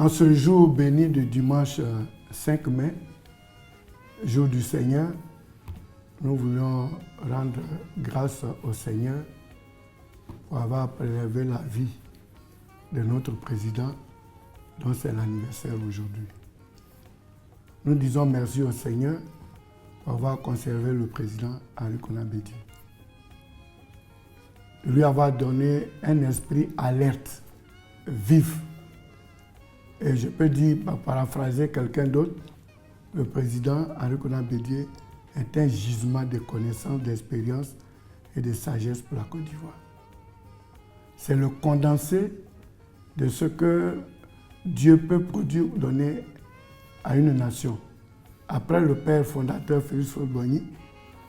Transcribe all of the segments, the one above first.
En ce jour béni du dimanche 5 mai, jour du Seigneur, nous voulons rendre grâce au Seigneur pour avoir préservé la vie de notre président, dont c'est l'anniversaire aujourd'hui. Nous disons merci au Seigneur pour avoir conservé le président Henri Konan Bédié. Lui avoir donné un esprit alerte, vif. Et je peux dire, par paraphraser quelqu'un d'autre, le président Henri Konan Bédié est un gisement de connaissances, d'expérience et de sagesse pour la Côte d'Ivoire. C'est le condensé de ce que Dieu peut produire, donner à une nation. Après le père fondateur Félix Houphouët-Boigny,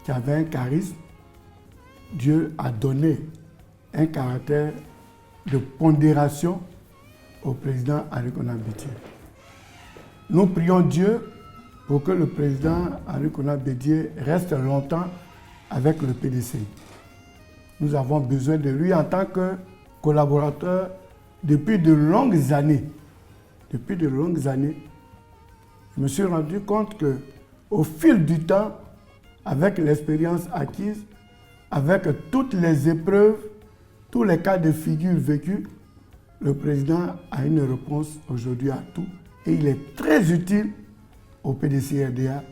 qui avait un charisme, Dieu a donné un caractère de pondération au président Henri Konan Bédié. Nous prions Dieu pour que le président Henri Konan Bédié reste longtemps avec le PDCI. Nous avons besoin de lui en tant que collaborateur depuis de longues années. Depuis de longues années, je me suis rendu compte qu'au fil du temps, avec l'expérience acquise, avec toutes les épreuves, tous les cas de figure vécus, le président a une réponse aujourd'hui à tout et il est très utile au PDC-RDA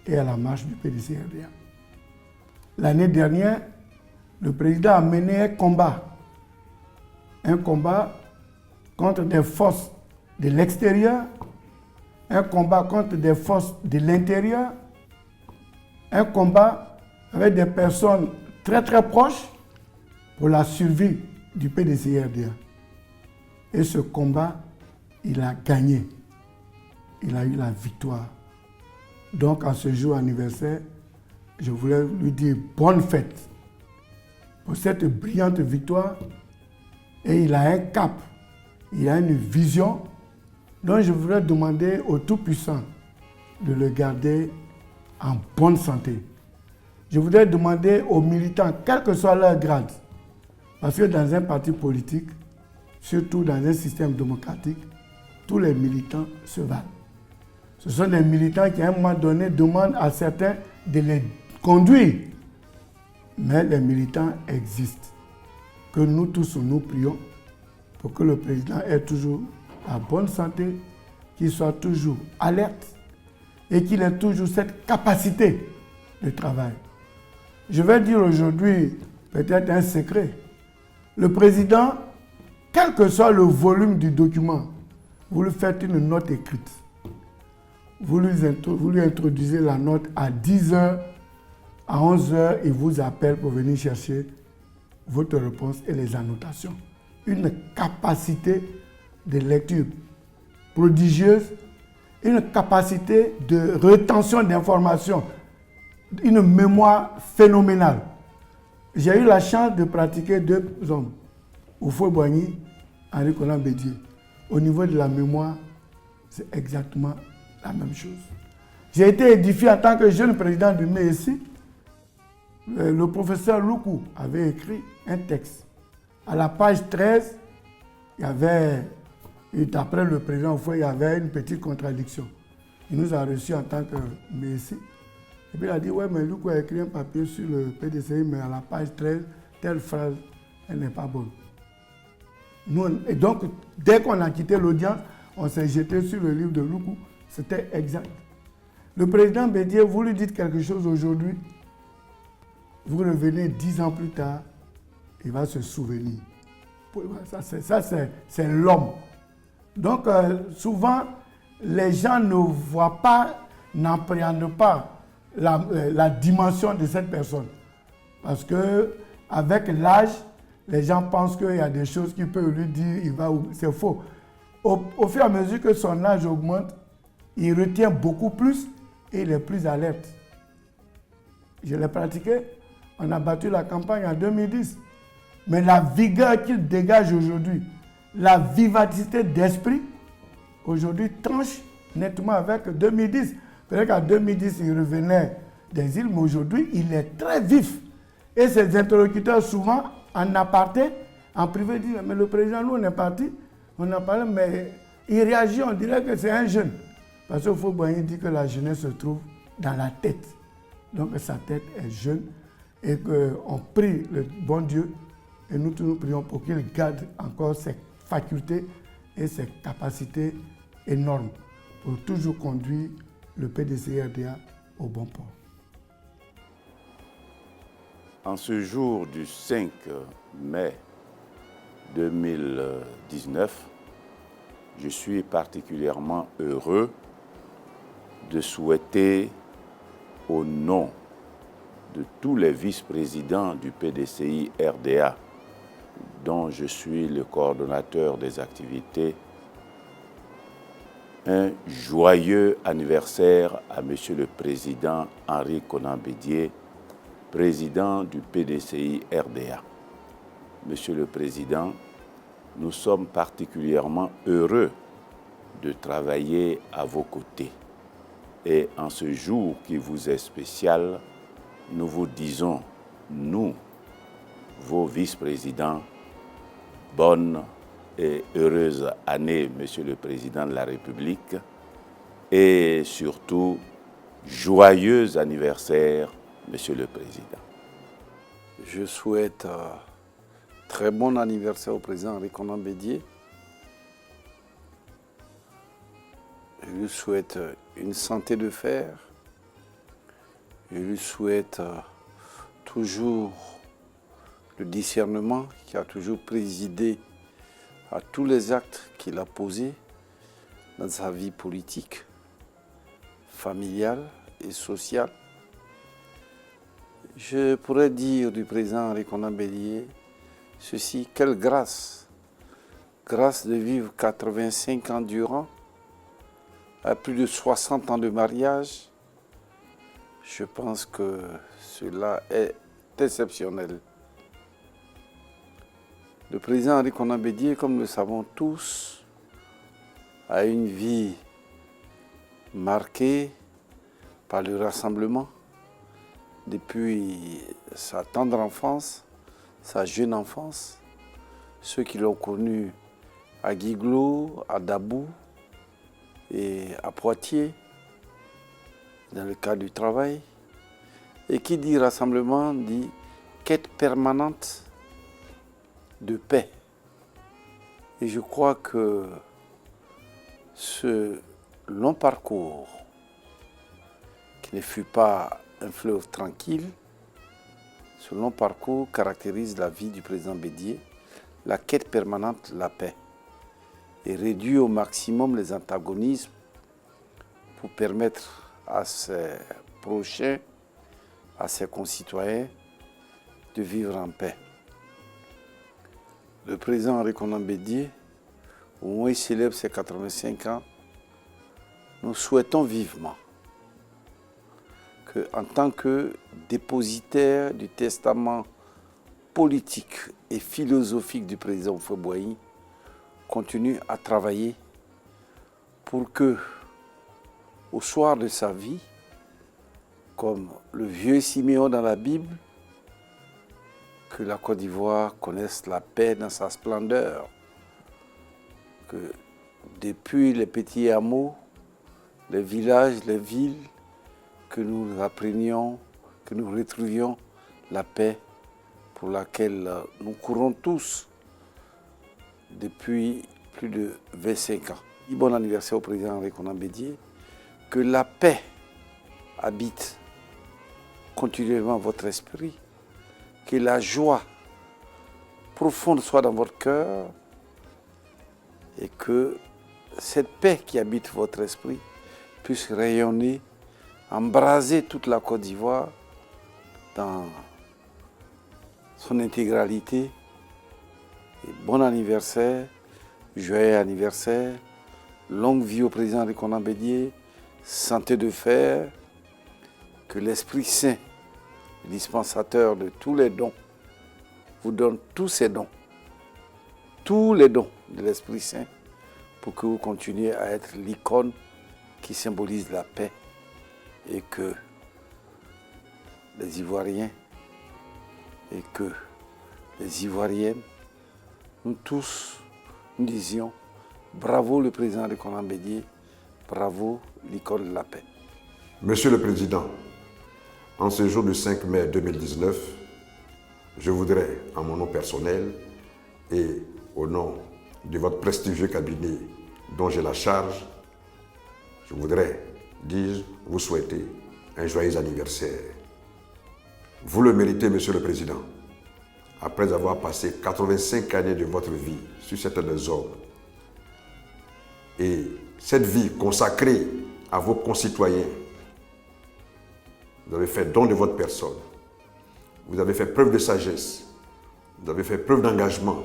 et à la marche du PDC-RDA. L'année dernière, le président a mené un combat contre des forces de l'extérieur, un combat contre des forces de l'intérieur, un combat avec des personnes très très proches pour la survie du PDC-RDA. Et ce combat, il a gagné. Il a eu la victoire. Donc, en ce jour anniversaire, je voulais lui dire bonne fête pour cette brillante victoire. Et il a un cap, il a une vision. Donc, je voudrais demander au Tout-Puissant de le garder en bonne santé. Je voudrais demander aux militants, quel que soit leur grade, parce que dans un parti politique, surtout dans un système démocratique, tous les militants se valent. Ce sont des militants qui, à un moment donné, demandent à certains de les conduire. Mais les militants existent. Que nous tous, nous prions pour que le président ait toujours la bonne santé, qu'il soit toujours alerte et qu'il ait toujours cette capacité de travail. Je vais dire aujourd'hui peut-être un secret. Le président, quel que soit le volume du document, vous lui faites une note écrite. Vous lui introduisez la note à 10h, à 11h, il vous appelle pour venir chercher votre réponse et les annotations. Une capacité de lecture prodigieuse, une capacité de rétention d'informations, une mémoire phénoménale. J'ai eu la chance de pratiquer deux hommes, Houphouët-Boigny, Henri Konan Bédié. Au niveau de la mémoire, c'est exactement la même chose. J'ai été édifié en tant que jeune président du MESI. Le professeur Loukou avait écrit un texte. À la page 13, il y avait, d'après le président Houphouët, il y avait une petite contradiction. Il nous a reçus en tant que MESI. Et puis il a dit, ouais, mais Loukou a écrit un papier sur le PDCI, mais à la page 13, telle phrase, elle n'est pas bonne. Et donc, dès qu'on a quitté l'audience, on s'est jeté sur le livre de Loukou. C'était exact. Le président Bédié, vous lui dites quelque chose aujourd'hui, vous revenez 10 ans plus tard, il va se souvenir. Ça, c'est l'homme. Donc, souvent, les gens ne voient pas, n'appréhendent pas la dimension de cette personne. Parce qu'avec l'âge, les gens pensent qu'il y a des choses qu'il peut lui dire, c'est faux. Au fur et à mesure que son âge augmente, il retient beaucoup plus et il est plus alerte. Je l'ai pratiqué, on a battu la campagne en 2010. Mais la vigueur qu'il dégage aujourd'hui, la vivacité d'esprit, aujourd'hui tranche nettement avec 2010. Peut-être qu'en 2010, il revenait des îles, mais aujourd'hui, il est très vif. Et ses interlocuteurs, souvent, en aparté, en privé, disent, mais le président, nous, on est parti, on a parlé, mais il réagit, on dirait que c'est un jeune. Parce qu'il faut bien dire que la jeunesse se trouve dans la tête. Donc sa tête est jeune et qu'on prie le bon Dieu et nous tous nous prions pour qu'il garde encore ses facultés et ses capacités énormes pour toujours conduire le PDCI-RDA au bon port. En ce jour du 5 mai 2019, je suis particulièrement heureux de souhaiter au nom de tous les vice-présidents du PDCI-RDA, dont je suis le coordonnateur des activités, un joyeux anniversaire à Monsieur le Président Henri Konan Bédié, président du PDCI-RDA. Monsieur le Président, nous sommes particulièrement heureux de travailler à vos côtés. Et en ce jour qui vous est spécial, nous vous disons, nous, vos vice-présidents, bonne et heureuse année, Monsieur le Président de la République, et surtout, joyeux anniversaire, Monsieur le Président. Je souhaite très bon anniversaire au président Henri Konan Bédié. Je lui souhaite une santé de fer. Je lui souhaite toujours le discernement qui a toujours présidé à tous les actes qu'il a posés dans sa vie politique, familiale et sociale. Je pourrais dire du président Henri Konan Bédié ceci, quelle grâce de vivre 85 ans durant, à plus de 60 ans de mariage. Je pense que cela est exceptionnel. Le président Henri Konan Bédié, comme nous le savons tous, a une vie marquée par le rassemblement depuis sa tendre enfance, sa jeune enfance. Ceux qui l'ont connu à Guiglo, à Dabou et à Poitiers, dans le cadre du travail. Et qui dit rassemblement dit quête permanente de paix. Et je crois que ce long parcours, qui ne fut pas un fleuve tranquille, ce long parcours caractérise la vie du président Bédié, la quête permanente de la paix, et réduit au maximum les antagonismes pour permettre à ses prochains, à ses concitoyens, de vivre en paix. Le président Henri Konan Bédié, au moment où il célèbre ses 85 ans, nous souhaitons vivement qu'en tant que dépositaire du testament politique et philosophique du président Houphouët-Boigny, continue à travailler pour que, au soir de sa vie, comme le vieux Siméon dans la Bible, que la Côte d'Ivoire connaisse la paix dans sa splendeur, que depuis les petits hameaux, les villages, les villes, que nous apprenions, que nous retrouvions la paix pour laquelle nous courons tous depuis plus de 25 ans. Bon anniversaire au président Henri Konan Bédié. Que la paix habite continuellement votre esprit, que la joie profonde soit dans votre cœur et que cette paix qui habite votre esprit puisse rayonner, embraser toute la Côte d'Ivoire dans son intégralité. Et bon anniversaire, joyeux anniversaire, longue vie au président Henri Konan Bédié, santé de fer, que l'Esprit Saint, le dispensateur de tous les dons, vous donne tous les dons de l'Esprit Saint, pour que vous continuiez à être l'icône qui symbolise la paix et que les Ivoiriens et que les Ivoiriennes, nous tous, nous disions Bravo le président Henri Konan Bédié, bravo l'icône de la paix. Monsieur le Président, en ce jour du 5 mai 2019, je voudrais, en mon nom personnel et au nom de votre prestigieux cabinet dont j'ai la charge, je voudrais, dis-je, vous souhaiter un joyeux anniversaire. Vous le méritez, Monsieur le Président. Après avoir passé 85 années de votre vie sur cette terre des hommes, et cette vie consacrée à vos concitoyens, vous avez fait don de votre personne, vous avez fait preuve de sagesse, vous avez fait preuve d'engagement,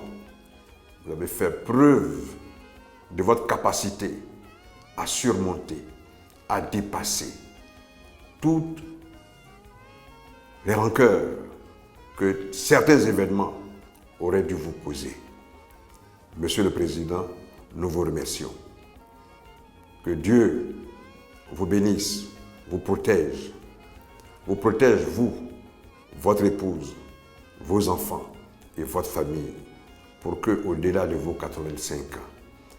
vous avez fait preuve de votre capacité à surmonter, à dépasser toutes les rancœurs que certains événements auraient dû vous causer. Monsieur le Président, nous vous remercions. Que Dieu vous bénisse, vous protège vous, votre épouse, vos enfants et votre famille, pour que, au-delà de vos 85 ans,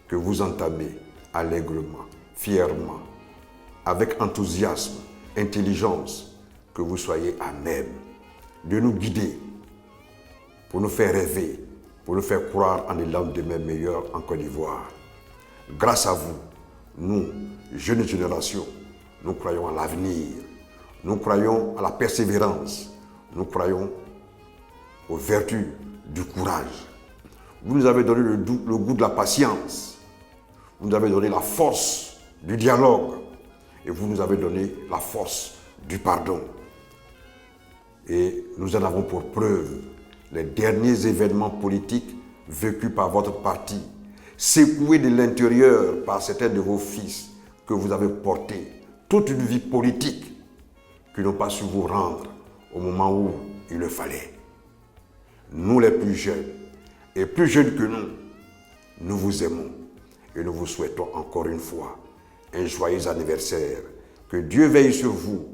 que vous entamez allègrement, fièrement, avec enthousiasme, intelligence, que vous soyez à même de nous guider, pour nous faire rêver, pour nous faire croire en des lendemains meilleurs en Côte d'Ivoire. Grâce à vous, nous, jeunes générations, nous croyons à l'avenir, nous croyons à la persévérance, nous croyons aux vertus du courage. Vous nous avez donné le goût de la patience, vous nous avez donné la force du dialogue et vous nous avez donné la force du pardon. Et nous en avons pour preuve les derniers événements politiques vécus par votre parti, secoués de l'intérieur par certains de vos fils que vous avez portés toute une vie politique, qui n'ont pas su vous rendre au moment où il le fallait. Nous les plus jeunes, et plus jeunes que nous vous aimons et nous vous souhaitons encore une fois un joyeux anniversaire. Que Dieu veille sur vous.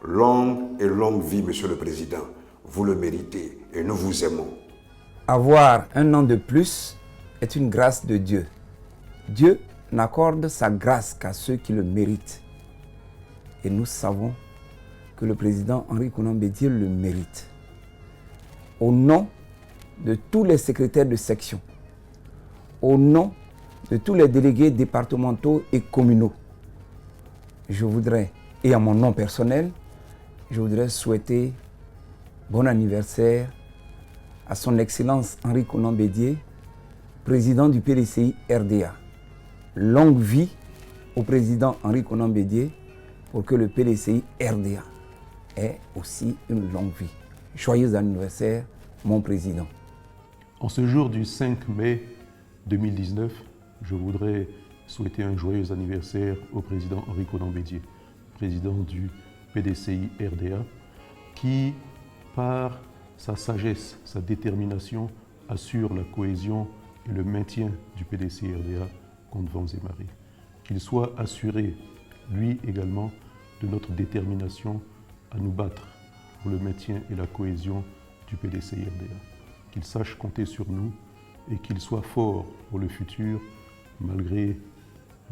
Longue vie, Monsieur le Président. Vous le méritez et nous vous aimons. Avoir un an de plus est une grâce de Dieu. Dieu n'accorde sa grâce qu'à ceux qui le méritent. Et nous savons que le président Henri Konan Bédié le mérite. Au nom de tous les secrétaires de section, au nom de tous les délégués départementaux et communaux, je voudrais, et à mon nom personnel, je voudrais souhaiter bon anniversaire à son Excellence Henri Konan Bédié, président du PDCI RDA. Longue vie au président Henri Konan Bédié pour que le PDCI RDA ait aussi une longue vie. Joyeux anniversaire, mon président. En ce jour du 5 mai 2019, je voudrais souhaiter un joyeux anniversaire au président Henri Konan Bédié, président du PDCI RDA, qui, par sa sagesse, sa détermination, assure la cohésion et le maintien du PDCI RDA contre vents et marées. Qu'il soit assuré, lui également, de notre détermination à nous battre pour le maintien et la cohésion du PDCI RDA. Qu'il sache compter sur nous et qu'il soit fort pour le futur, malgré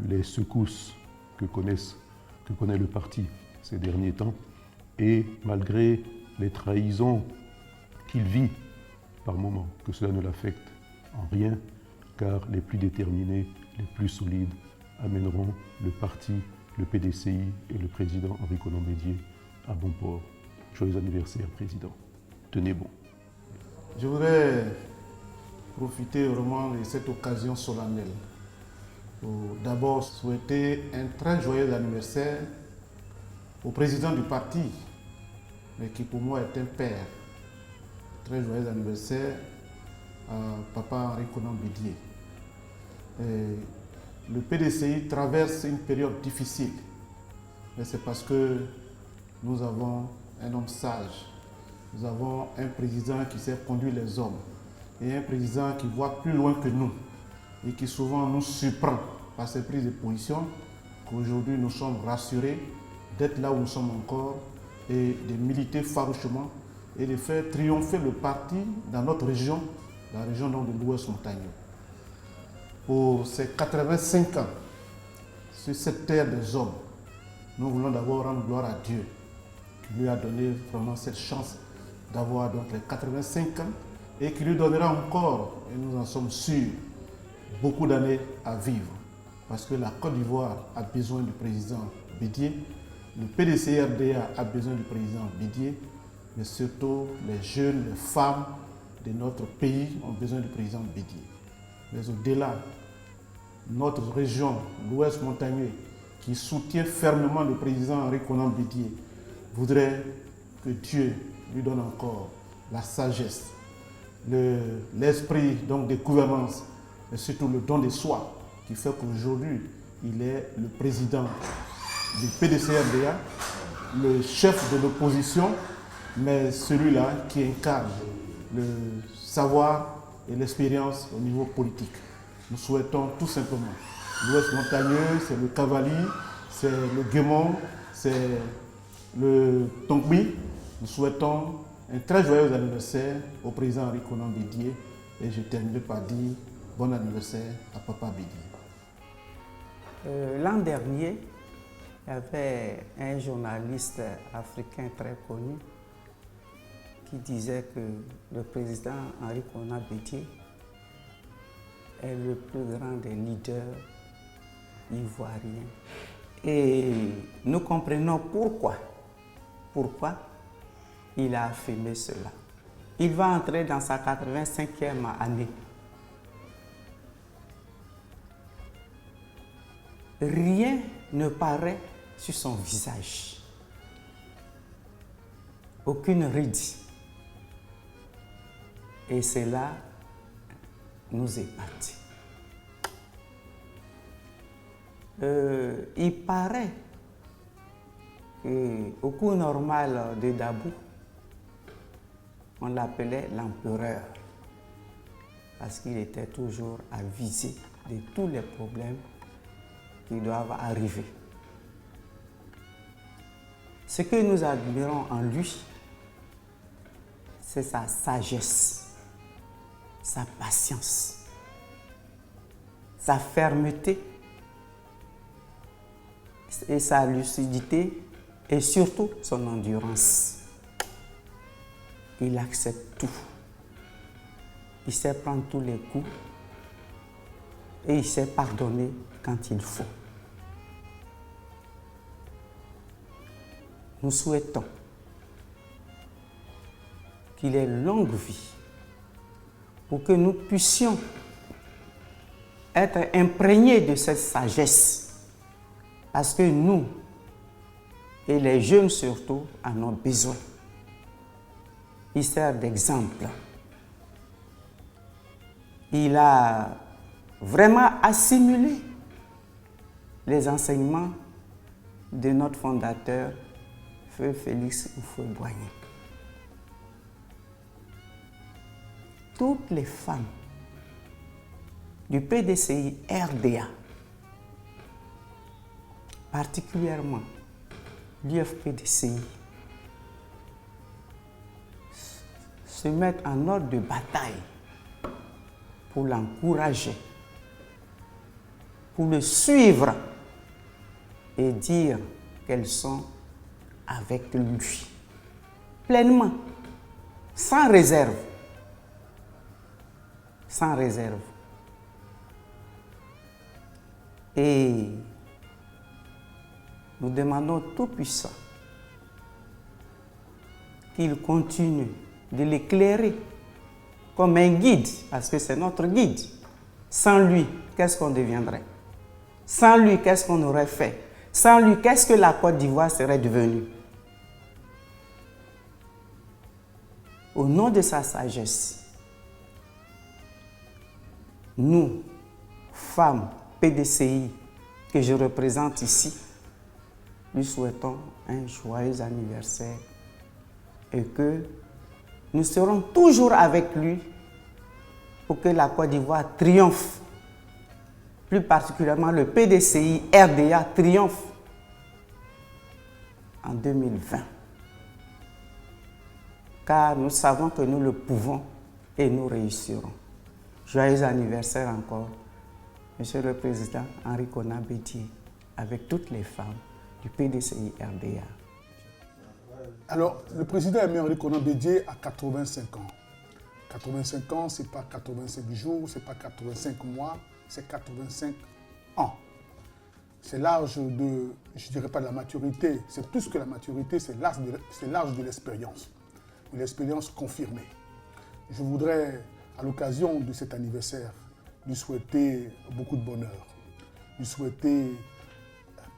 les secousses que connaît le parti ces derniers temps et malgré les trahisons qu'il vit par moments, que cela ne l'affecte en rien, car les plus déterminés, les plus solides amèneront le parti, le PDCI et le président Henri Konan Bédié à bon port. Joyeux anniversaire, président. Tenez bon. Je voudrais profiter vraiment de cette occasion solennelle pour d'abord souhaiter un très joyeux anniversaire au président du parti, mais qui pour moi est un père. Très joyeux anniversaire à Papa Henri Konan Bédié. Le PDCI traverse une période difficile, mais c'est parce que nous avons un homme sage, nous avons un président qui sait conduire les hommes et un président qui voit plus loin que nous et qui souvent nous surprend par ses prises de position, qu'aujourd'hui nous sommes rassurés d'être là où nous sommes encore et de militer farouchement et de faire triompher le parti dans notre région, la région de l'Ouest montagneux. pour ses 85 ans sur cette terre des hommes. Nous voulons d'abord rendre gloire à Dieu qui lui a donné vraiment cette chance d'avoir donc les 85 ans et qui lui donnera encore, et nous en sommes sûrs, beaucoup d'années à vivre. Parce que la Côte d'Ivoire a besoin du président Bédié, le PDCI-RDA a besoin du président Bédié, mais surtout les jeunes, les femmes de notre pays ont besoin du président Bédié. Mais au-delà, notre région, l'Ouest montagneux, qui soutient fermement le président Henri Konan Bédié, voudrait que Dieu lui donne encore la sagesse, l'esprit donc de gouvernance, mais surtout le don de soi, qui fait qu'aujourd'hui, il est le président du PDCI-RDA, le chef de l'opposition, mais celui-là qui incarne le savoir et l'expérience au niveau politique. Nous souhaitons tout simplement, l'Ouest montagneux, c'est le Cavali, c'est le Guémon, c'est le Tongbi. Nous souhaitons un très joyeux anniversaire au président Henri Konan Bédié et je terminerai par dire bon anniversaire à Papa Bédié. L'an dernier, il y avait un journaliste africain très connu qui disait que le président Henri Konan Bédié est le plus grand des leaders ivoiriens. Et nous comprenons pourquoi il a affirmé cela. Il va entrer dans sa 85e année. Rien ne paraît sur son visage. Aucune ride. Et cela nous épate. Il paraît qu'au cours normal de Dabou, on l'appelait l'empereur parce qu'il était toujours avisé de tous les problèmes qui doivent arriver. Ce que nous admirons en lui, c'est sa sagesse, sa patience, sa fermeté et sa lucidité et surtout son endurance. Il accepte tout. Il sait prendre tous les coups et il sait pardonner quand il faut. Nous souhaitons qu'il ait longue vie pour que nous puissions être imprégnés de cette sagesse. Parce que nous, et les jeunes surtout, en ont besoin. Il sert d'exemple. Il a vraiment assimilé les enseignements de notre fondateur, Feu Félix Houphouët-Boigny. Toutes les femmes du PDCI RDA, particulièrement l'UFPDCI, se mettent en ordre de bataille pour l'encourager, pour le suivre et dire qu'elles sont avec lui, pleinement, sans réserve. Sans réserve. Et nous demandons tout puissant qu'il continue de l'éclairer comme un guide, parce que c'est notre guide. Sans lui, qu'est-ce qu'on deviendrait? Sans lui, qu'est-ce qu'on aurait fait? Sans lui, qu'est-ce que la Côte d'Ivoire serait devenue? Au nom de sa sagesse, nous, femmes PDCI, que je représente ici, lui souhaitons un joyeux anniversaire et que nous serons toujours avec lui pour que la Côte d'Ivoire triomphe, plus particulièrement le PDCI RDA triomphe en 2020. Car nous savons que nous le pouvons et nous réussirons. Joyeux anniversaire encore Monsieur le Président Henri Konan Bédié, avec toutes les femmes du PDCI RDA. Alors, le président Henri Konan Bédié a 85 ans. 85 ans, ce n'est pas 85 jours, ce n'est pas 85 mois, c'est 85 ans. C'est l'âge de, je ne dirais pas de la maturité, c'est plus que la maturité, c'est l'âge de l'expérience, de l'expérience confirmée. Je voudrais, à l'occasion de cet anniversaire, lui souhaiter beaucoup de bonheur, lui souhaiter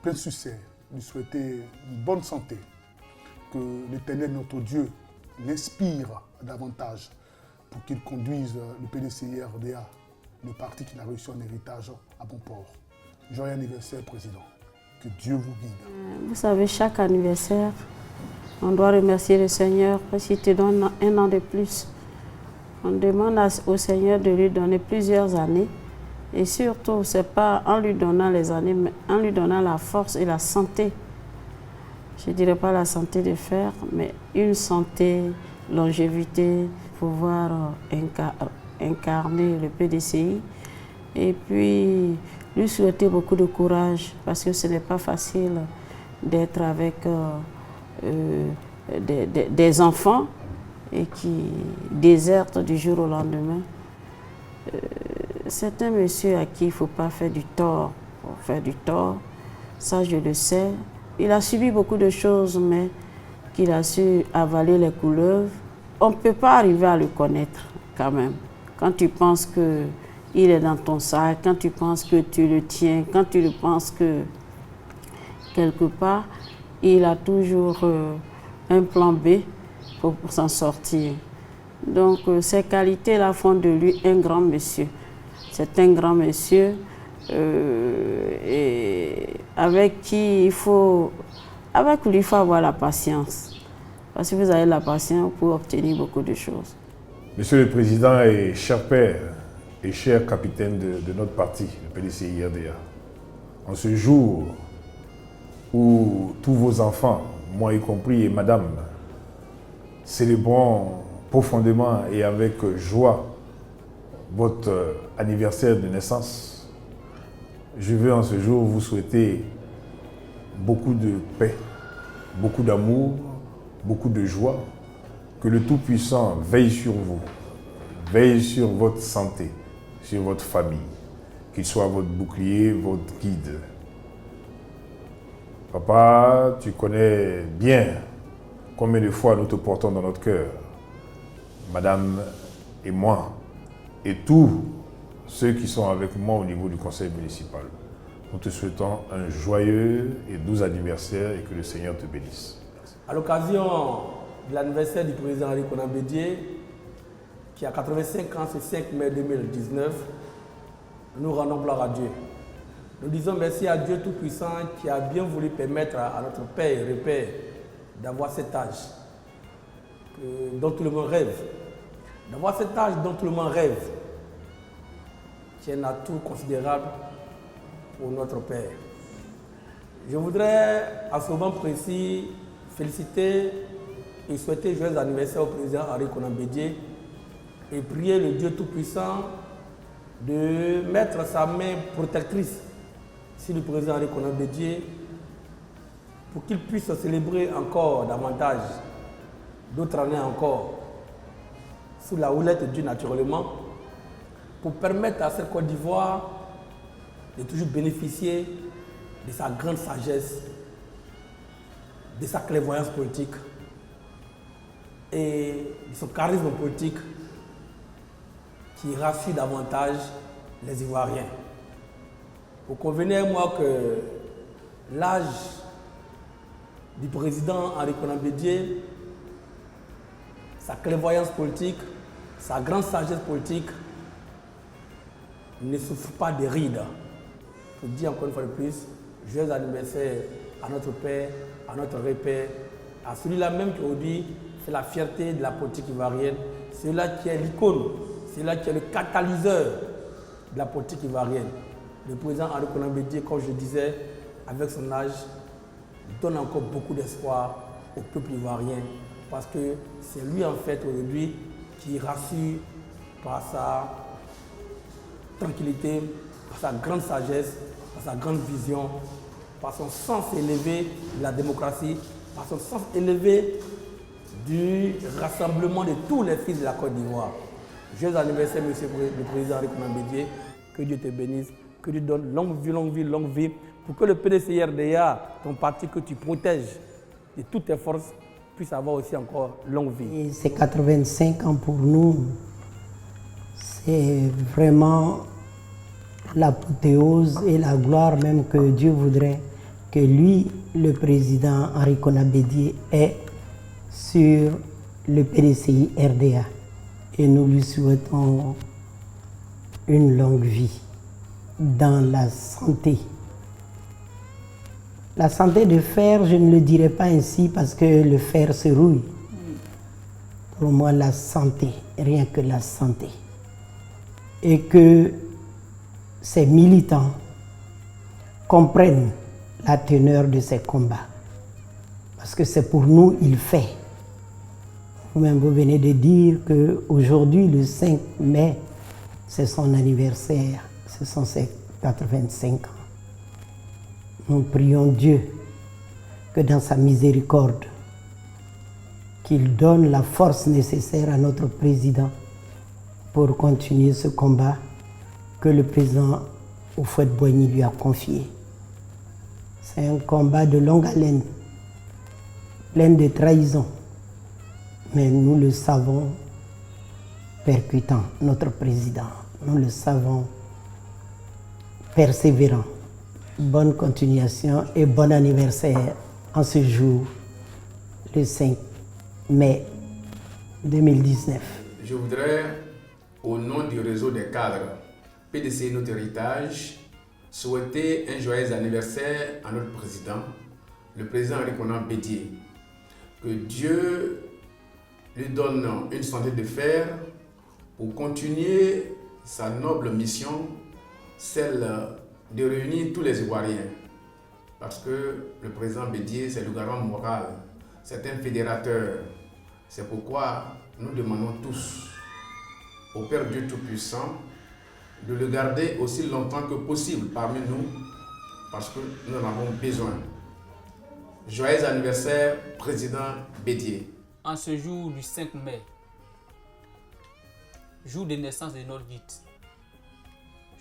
plein de succès, lui souhaiter une bonne santé, que l'Éternel, notre Dieu, l'inspire davantage pour qu'il conduise le PDCI RDA, le parti qu'il a reçu en héritage, à bon port. Joyeux anniversaire, Président. Que Dieu vous guide. Vous savez, chaque anniversaire, on doit remercier le Seigneur parce qu'il te donne un an de plus. On demande au Seigneur de lui donner plusieurs années. Et surtout, ce n'est pas en lui donnant les années, mais en lui donnant la force et la santé. Je ne dirais pas la santé de fer, mais une santé, longévité, pouvoir incarner le PDCI. Et puis, lui souhaiter beaucoup de courage, parce que ce n'est pas facile d'être avec des enfants et qui désertent du jour au lendemain. C'est un monsieur à qui il ne faut pas faire du tort. Pour faire du tort, ça je le sais. Il a subi beaucoup de choses, mais qu'il a su avaler les couleuvres. On ne peut pas arriver à le connaître quand même. Quand tu penses qu'il est dans ton sac, quand tu penses que tu le tiens, quand tu penses que quelque part, il a toujours un plan B pour s'en sortir. Donc ces qualités-là font de lui un grand monsieur. C'est un grand monsieur et avec lui, il faut avoir la patience. Parce que vous avez la patience pour obtenir beaucoup de choses. Monsieur le Président et cher père et cher capitaine de notre parti, le PDCI RDA, en ce jour où tous vos enfants, moi y compris et madame, célébrons profondément et avec joie votre anniversaire de naissance, je veux en ce jour vous souhaiter beaucoup de paix, beaucoup d'amour, beaucoup de joie, que le Tout-Puissant veille sur vous, veille sur votre santé, sur votre famille, qu'il soit votre bouclier, votre guide. Papa, tu connais bien combien de fois nous te portons dans notre cœur, madame et moi, et tous ceux qui sont avec moi au niveau du conseil municipal. Nous te souhaitons un joyeux et doux anniversaire et que le Seigneur te bénisse. À l'occasion de l'anniversaire du président Henri Konan Bédié, qui a 85 ans ce 5 mai 2019, nous rendons gloire à Dieu. Nous disons merci à Dieu Tout-Puissant qui a bien voulu permettre à notre Père et Repère d'avoir cet âge dont tout le monde rêve. D'avoir cet âge dont tout le monde rêve, qui est un atout considérable pour notre Père. Je voudrais, à ce moment précis, féliciter et souhaiter joyeux anniversaire au président Henri Konan Bédié et prier le Dieu Tout-Puissant de mettre sa main protectrice sur le président Henri Konan Bédié pour qu'il puisse célébrer encore davantage, d'autres années encore, sous la houlette de Dieu naturellement, pour permettre à cette Côte d'Ivoire de toujours bénéficier de sa grande sagesse, de sa clairvoyance politique et de son charisme politique qui rassure davantage les Ivoiriens. Vous convenez avec moi que l'âge du président Henri Konan Bédié, sa clairvoyance politique, sa grande sagesse politique ne souffre pas de rides. Je vous dis encore une fois de plus, joyeux anniversaire à notre Père, à notre Repère, à celui-là même qui aujourd'hui fait la fierté de la politique ivoirienne, celui-là qui est l'icône, celui-là qui est le catalyseur de la politique ivoirienne. Le président Henri Konan Bédié, comme je disais, avec son âge, donne encore beaucoup d'espoir au peuple ivoirien parce que c'est lui en fait aujourd'hui qui rassure par sa tranquillité, par sa grande sagesse, par sa grande vision, par son sens élevé de la démocratie, par son sens élevé du rassemblement de tous les fils de la Côte d'Ivoire. Joyeux anniversaire, monsieur le président Henri Konan Bédié. Que Dieu te bénisse, que Dieu donne longue vie, pour que le PDCI RDA, ton parti que tu protèges de toutes tes forces, puisse avoir aussi encore longue vie. Et ces 85 ans pour nous, c'est vraiment l'apothéose et la gloire même que Dieu voudrait que lui, le président Henri Konan Bédié, ait sur le PDCI RDA. Et nous lui souhaitons une longue vie dans la santé. La santé de fer, je ne le dirais pas ainsi parce que le fer se rouille. Pour moi, la santé, rien que la santé. Et que ces militants comprennent la teneur de ces combats. Parce que c'est pour nous, il fait. Vous-même, vous venez de dire qu'aujourd'hui, le 5 mai, c'est son anniversaire, ce sont ses 85 ans. Nous prions Dieu que dans sa miséricorde, qu'il donne la force nécessaire à notre président pour continuer ce combat que le président Houphouët-Boigny lui a confié. C'est un combat de longue haleine, plein de trahison, mais nous le savons percutant, notre président. Nous le savons persévérant. Bonne continuation et bon anniversaire en ce jour, le 5 mai 2019. Je voudrais, au nom du réseau des cadres PDCI Notre Héritage, souhaiter un joyeux anniversaire à notre président, le président Henri Konan Bédié. Que Dieu lui donne une santé de fer pour continuer sa noble mission, celle de réunir tous les Ivoiriens. Parce que le président Bédié, c'est le garant moral, c'est un fédérateur. C'est pourquoi nous demandons tous au Père Dieu Tout-Puissant de le garder aussi longtemps que possible parmi nous, parce que nous en avons besoin. Joyeux anniversaire, président Bédié. En ce jour du 5 mai, jour de naissance de notre guide,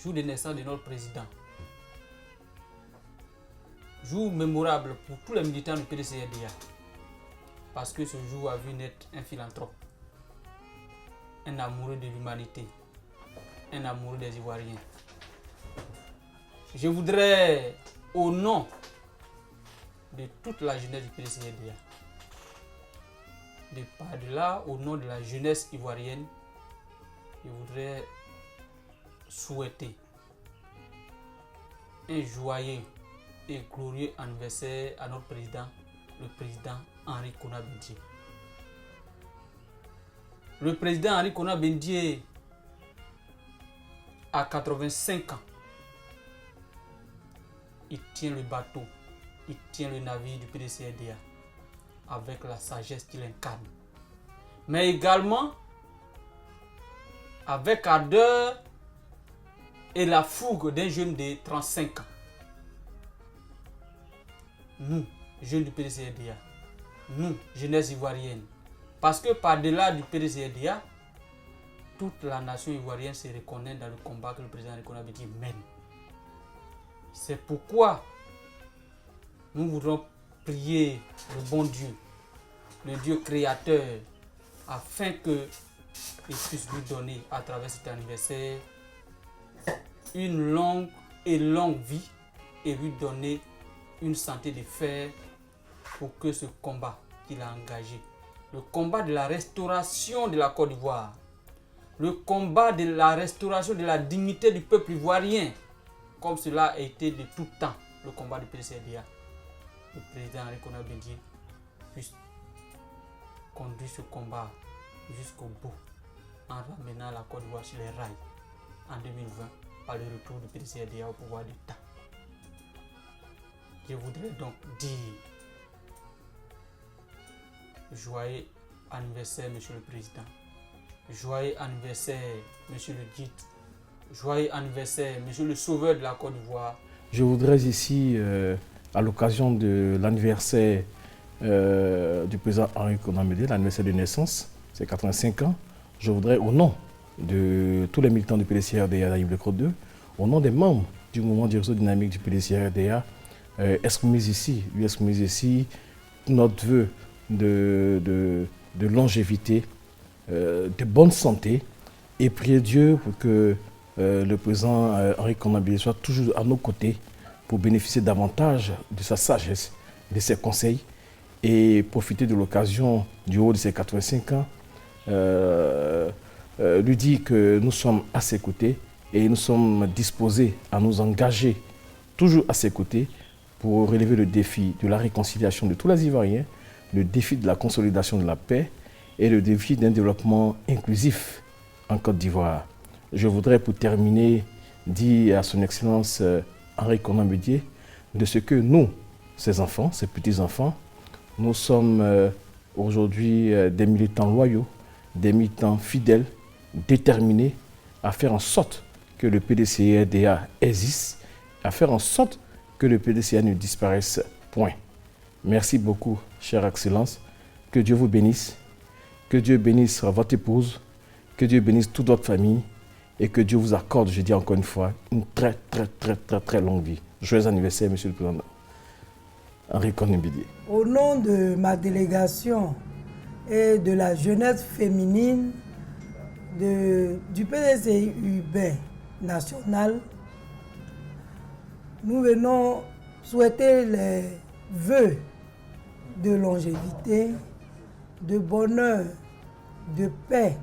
jour de naissance de notre président, jour mémorable pour tous les militants du PDCI-RDA, parce que ce jour a vu naître un philanthrope, un amoureux de l'humanité, un amoureux des Ivoiriens. Je voudrais, au nom de toute la jeunesse du PDCI-RDA, de par-delà, au nom de la jeunesse ivoirienne, je voudrais souhaiter un joyeux et glorieux anniversaire à notre président, le président Henri Konan Bédié. Le président Henri Konan Bédié a 85 ans. Il tient le bateau, il tient le navire du PDCI-RDA avec la sagesse qu'il incarne. Mais également avec ardeur et la fougue d'un jeune de 35 ans. Nous, jeunes du PDCI-RDA, nous, jeunesse ivoirienne, parce que par-delà du PDCI-RDA, toute la nation ivoirienne se reconnaît dans le combat que le président Henri Konan Bédié mène. C'est pourquoi nous voudrons prier le bon Dieu, le Dieu créateur, afin qu'il puisse lui donner à travers cet anniversaire une longue vie et lui donner une santé de fer pour que ce combat qu'il a engagé, le combat de la restauration de la Côte d'Ivoire, le combat de la restauration de la dignité du peuple ivoirien, comme cela a été de tout temps le combat du PDCI-RDA, le président Henri Konan Bédié puisse conduire ce combat jusqu'au bout en ramenant la Côte d'Ivoire sur les rails en 2020 par le retour du PDCI-RDA au pouvoir d'État. Je voudrais donc dire joyeux anniversaire, Monsieur le Président. Joyeux anniversaire, Monsieur le Guide. joyeux anniversaire, monsieur le sauveur de la Côte d'Ivoire. Je voudrais ici, à l'occasion de l'anniversaire du président Henri Konan Bédié, l'anniversaire de naissance, c'est 85 ans, je voudrais, au nom de tous les militants du PDC-RDA de Côte 2, au nom des membres du mouvement du réseau dynamique du PDC-RDA, exprimer ici notre vœu de longévité, de bonne santé, et prier Dieu pour que le président Henri Konan Bédié soit toujours à nos côtés pour bénéficier davantage de sa sagesse, de ses conseils, et profiter de l'occasion du haut de ses 85 ans, lui dire que nous sommes à ses côtés et nous sommes disposés à nous engager toujours à ses côtés pour relever le défi de la réconciliation de tous les Ivoiriens, le défi de la consolidation de la paix et le défi d'un développement inclusif en Côte d'Ivoire. Je voudrais pour terminer dire à son Excellence Henri Konan Bédié de ce que nous, ses enfants, ses petits-enfants, nous sommes aujourd'hui des militants loyaux, des militants fidèles, déterminés à faire en sorte que le PDC-RDA existe, à faire en sorte que le PDCA ne disparaisse point. Merci beaucoup, chère Excellence. Que Dieu vous bénisse, que Dieu bénisse votre épouse, que Dieu bénisse toute votre famille et que Dieu vous accorde, je dis encore une fois, une très longue vie. Joyeux anniversaire, Monsieur le Président Henri Konan Bédié. Au nom de ma délégation et de la jeunesse féminine du PDCI urbain national, nous venons souhaiter les vœux de longévité, de bonheur, de paix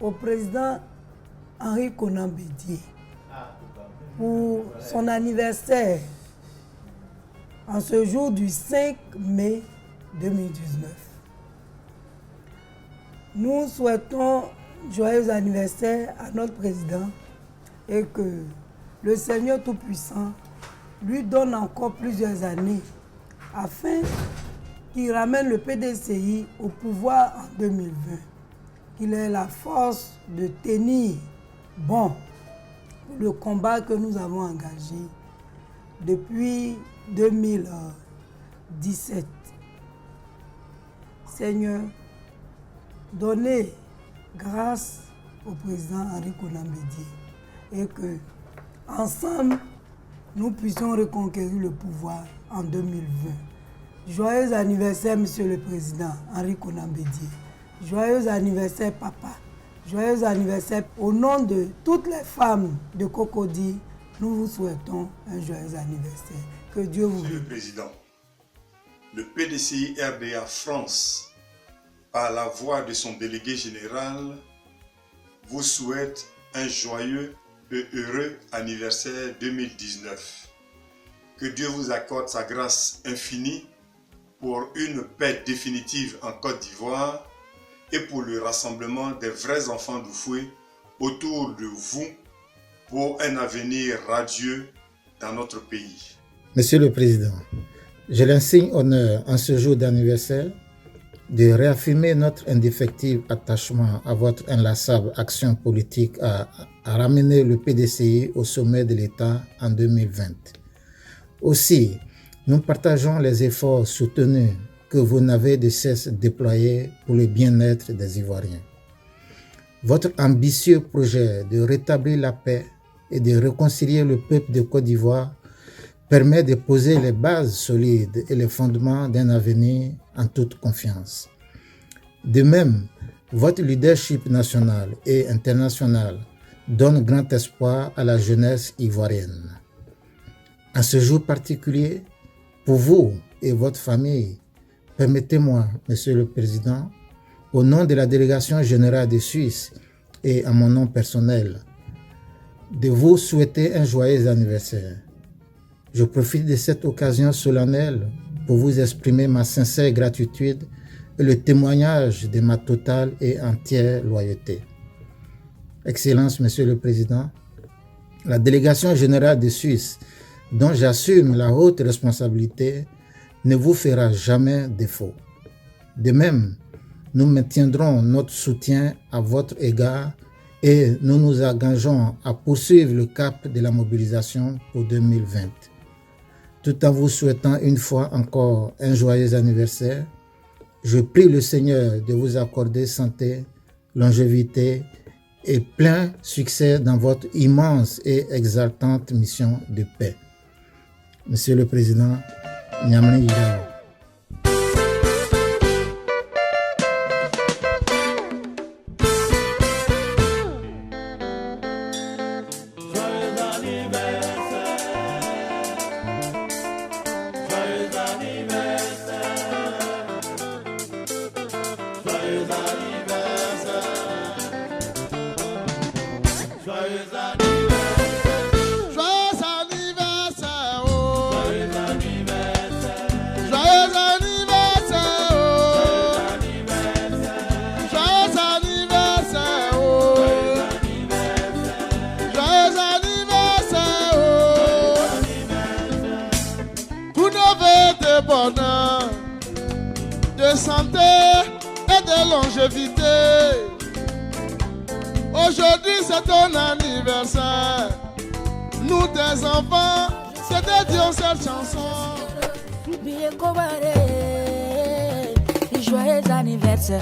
au président Henri Konan Bédié pour son anniversaire en ce jour du 5 mai 2019. Nous souhaitons joyeux anniversaire à notre président et que le Seigneur Tout-Puissant lui donne encore plusieurs années afin qu'il ramène le PDCI au pouvoir en 2020, qu'il ait la force de tenir bon le combat que nous avons engagé depuis 2017. Seigneur, donnez grâce au président Henri Konan Bédié et que, ensemble, nous puissions reconquérir le pouvoir en 2020. Joyeux anniversaire, Monsieur le Président Henri Konan Bédié. Joyeux anniversaire, papa. Joyeux anniversaire. Au nom de toutes les femmes de Cocody, nous vous souhaitons un joyeux anniversaire. Que Dieu vous bénisse. Monsieur le Président, le PDCI RDA France, par la voix de son délégué général, vous souhaite un joyeux et heureux anniversaire 2019. Que Dieu vous accorde sa grâce infinie pour une paix définitive en Côte d'Ivoire et pour le rassemblement des vrais enfants d'Oufoué autour de vous pour un avenir radieux dans notre pays. Monsieur le Président, j'ai l'insigne honneur en ce jour d'anniversaire de réaffirmer notre indéfectible attachement à votre inlassable action politique à ramener le PDCI au sommet de l'État en 2020. Aussi, nous partageons les efforts soutenus que vous n'avez de cesse déployés pour le bien-être des Ivoiriens. Votre ambitieux projet de rétablir la paix et de réconcilier le peuple de Côte d'Ivoire permet de poser les bases solides et les fondements d'un avenir en toute confiance. De même, votre leadership national et international donne grand espoir à la jeunesse ivoirienne. En ce jour particulier, pour vous et votre famille, permettez-moi, Monsieur le Président, au nom de la délégation générale de Suisse et à mon nom personnel, de vous souhaiter un joyeux anniversaire. Je profite de cette occasion solennelle pour vous exprimer ma sincère gratitude et le témoignage de ma totale et entière loyauté. Excellence, Monsieur le Président, la délégation générale de Suisse, dont j'assume la haute responsabilité, ne vous fera jamais défaut. De même, nous maintiendrons notre soutien à votre égard et nous nous engageons à poursuivre le cap de la mobilisation pour 2020. Tout en vous souhaitant une fois encore un joyeux anniversaire, je prie le Seigneur de vous accorder santé, longévité et plein succès dans votre immense et exaltante mission de paix. Monsieur le Président, Nyamne Yidao. De santé et de longévité. Aujourd'hui c'est ton anniversaire. Nous tes enfants, c'est dédions cette chanson. Joyeux anniversaire.